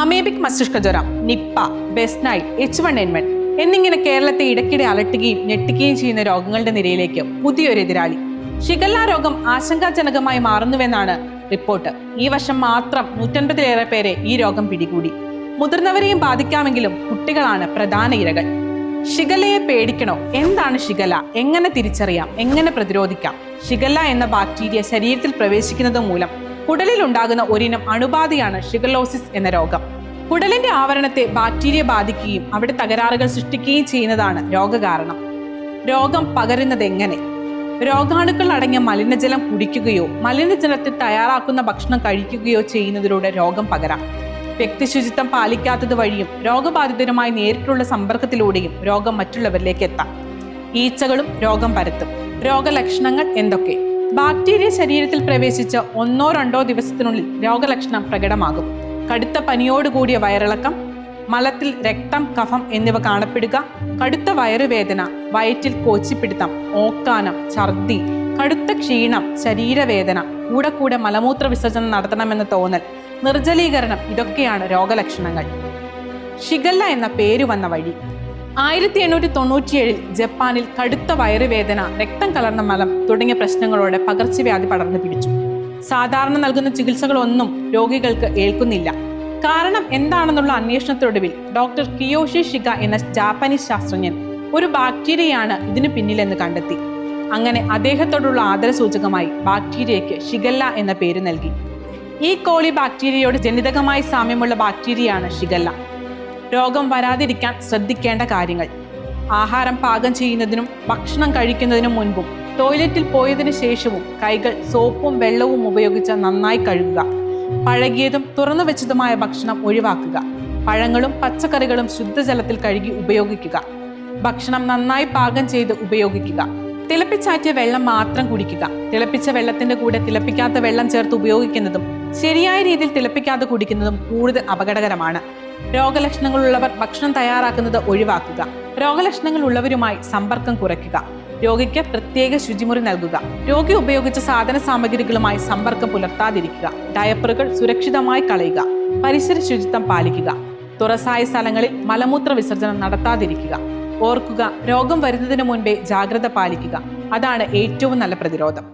Amoebic മസ്തിഷ്കജ്വരം, Nipah, West Nile, H1N1 എന്നിങ്ങനെ കേരളത്തെ ഇടയ്ക്കിടെ അലട്ടുകയും ഞെട്ടിക്കുകയും ചെയ്യുന്ന രോഗങ്ങളുടെ നിരയിലേക്ക് പുതിയൊരു എതിരാളി. ഷിഗല്ല രോഗം ആശങ്കാജനകമായി മാറുന്നുവെന്നാണ് റിപ്പോർട്ട്. ഈ വർഷം മാത്രം 150-ലേറെ പേരെ ഈ രോഗം പിടികൂടി. മുതിർന്നവരെയും ബാധിക്കാമെങ്കിലും കുട്ടികളാണ് പ്രധാന ഇരകൾ. ഷിഗല്ലയെ പേടിക്കണോ? എന്താണ് ഷിഗല്ല? എങ്ങനെ തിരിച്ചറിയാം? എങ്ങനെ പ്രതിരോധിക്കാം? ഷിഗല്ല എന്ന ബാക്ടീരിയ ശരീരത്തിൽ പ്രവേശിക്കുന്നത് മൂലം കുടലിൽ ഉണ്ടാകുന്ന ഒരിനം അണുബാധയാണ് ഷിഗല്ലോസിസ് എന്ന രോഗം. കുടലിന്റെ ആവരണത്തെ ബാക്ടീരിയ ബാധിക്കുകയും അവിടെ തകരാറുകൾ സൃഷ്ടിക്കുകയും ചെയ്യുന്നതാണ് രോഗകാരണം. രോഗം പകരുന്നത് എങ്ങനെ? രോഗാണുക്കൾ അടങ്ങിയ മലിനജലം കുടിക്കുകയോ മലിനജലത്തിൽ തയ്യാറാക്കുന്ന ഭക്ഷണം കഴിക്കുകയോ ചെയ്യുന്നതിലൂടെ രോഗം പകരാം. വ്യക്തിശുചിത്വം പാലിക്കാത്തത് വഴിയും രോഗബാധിതരുമായി നേരിട്ടുള്ള സമ്പർക്കത്തിലൂടെയും രോഗം മറ്റുള്ളവരിലേക്ക് എത്താം. ഈച്ചകളും രോഗം പരത്തും. രോഗലക്ഷണങ്ങൾ എന്തൊക്കെ? ബാക്ടീരിയ ശരീരത്തിൽ പ്രവേശിച്ച് 1-2 ദിവസത്തിനുള്ളിൽ രോഗലക്ഷണം പ്രകടമാകും. കടുത്ത പനിയോടുകൂടിയ വയറിളക്കം, മലത്തിൽ രക്തം, കഫം എന്നിവ കാണപ്പെടുക, കടുത്ത വയറുവേദന, വയറ്റിൽ കോച്ചിപ്പിടുത്തം, ഓക്കാനം, ഛർദി, കടുത്ത ക്ഷീണം, ശരീരവേദന, കൂടെ മലമൂത്ര വിസർജനം നടത്തണമെന്ന് തോന്നൽ, നിർജ്ജലീകരണം ഇതൊക്കെയാണ് രോഗലക്ഷണങ്ങൾ. ഷിഗല്ല എന്ന പേര് വന്ന വഴി. 1897 ജപ്പാനിൽ കടുത്ത വയറുവേദന, രക്തം കലർന്ന മലം തുടങ്ങിയ പ്രശ്നങ്ങളോടെ പകർച്ചവ്യാധി പടർന്നു പിടിച്ചു. സാധാരണ നൽകുന്ന ചികിത്സകളൊന്നും രോഗികൾക്ക് ഏൽക്കുന്നില്ല. കാരണം എന്താണെന്നുള്ള അന്വേഷണത്തിനൊടുവിൽ ഡോക്ടർ കിയോഷി ഷിഗ എന്ന ജാപ്പനീസ് ശാസ്ത്രജ്ഞൻ ഒരു ബാക്ടീരിയയാണ് ഇതിനു പിന്നിലെന്ന് കണ്ടെത്തി. അങ്ങനെ അദ്ദേഹത്തോടുള്ള ആദരസൂചകമായി ബാക്ടീരിയയ്ക്ക് ഷിഗല്ല എന്ന പേര് നൽകി. ഈ കോളി ബാക്ടീരിയയോട് ജനിതകമായി സാമ്യമുള്ള ബാക്ടീരിയയാണ് ഷിഗല്ല. രോഗം വരാതിരിക്കാൻ ശ്രദ്ധിക്കേണ്ട കാര്യങ്ങൾ: ആഹാരം പാകം ചെയ്യുന്നതിനും ഭക്ഷണം കഴിക്കുന്നതിനും മുൻപും ടോയ്ലറ്റിൽ പോയതിനു ശേഷവും കൈകൾ സോപ്പും വെള്ളവും ഉപയോഗിച്ച് നന്നായി കഴുകുക. പഴകിയതും തുറന്നു വെച്ചതുമായ ഭക്ഷണം ഒഴിവാക്കുക. പഴങ്ങളും പച്ചക്കറികളും ശുദ്ധജലത്തിൽ കഴുകി ഉപയോഗിക്കുക. ഭക്ഷണം നന്നായി പാകം ചെയ്ത് ഉപയോഗിക്കുക. തിളപ്പിച്ചാറ്റിയ വെള്ളം മാത്രം കുടിക്കുക. തിളപ്പിച്ച വെള്ളത്തിന്റെ കൂടെ തിളപ്പിക്കാത്ത വെള്ളം ചേർത്ത് ഉപയോഗിക്കുന്നതും ശരിയായ രീതിയിൽ തിളപ്പിക്കാതെ കുടിക്കുന്നതും കൂടുതൽ അപകടകരമാണ്. രോഗലക്ഷണങ്ങളുള്ളവർ ഭക്ഷണം തയ്യാറാക്കുന്നത് ഒഴിവാക്കുക. രോഗലക്ഷണങ്ങൾ ഉള്ളവരുമായി സമ്പർക്കം കുറയ്ക്കുക. രോഗിക്ക് പ്രത്യേക ശുചിമുറി നൽകുക. രോഗി ഉപയോഗിച്ച സാധന സാമഗ്രികളുമായി സമ്പർക്കം പുലർത്താതിരിക്കുക. ഡയപ്പറുകൾ സുരക്ഷിതമായി കളയുക. പരിസര ശുചിത്വം പാലിക്കുക. തുറസായ സ്ഥലങ്ങളിൽ മലമൂത്ര വിസർജനം നടത്താതിരിക്കുക. ഓർക്കുക, രോഗം വരുന്നതിന് മുൻപേ ജാഗ്രത പാലിക്കുക. അതാണ് ഏറ്റവും നല്ല പ്രതിരോധം.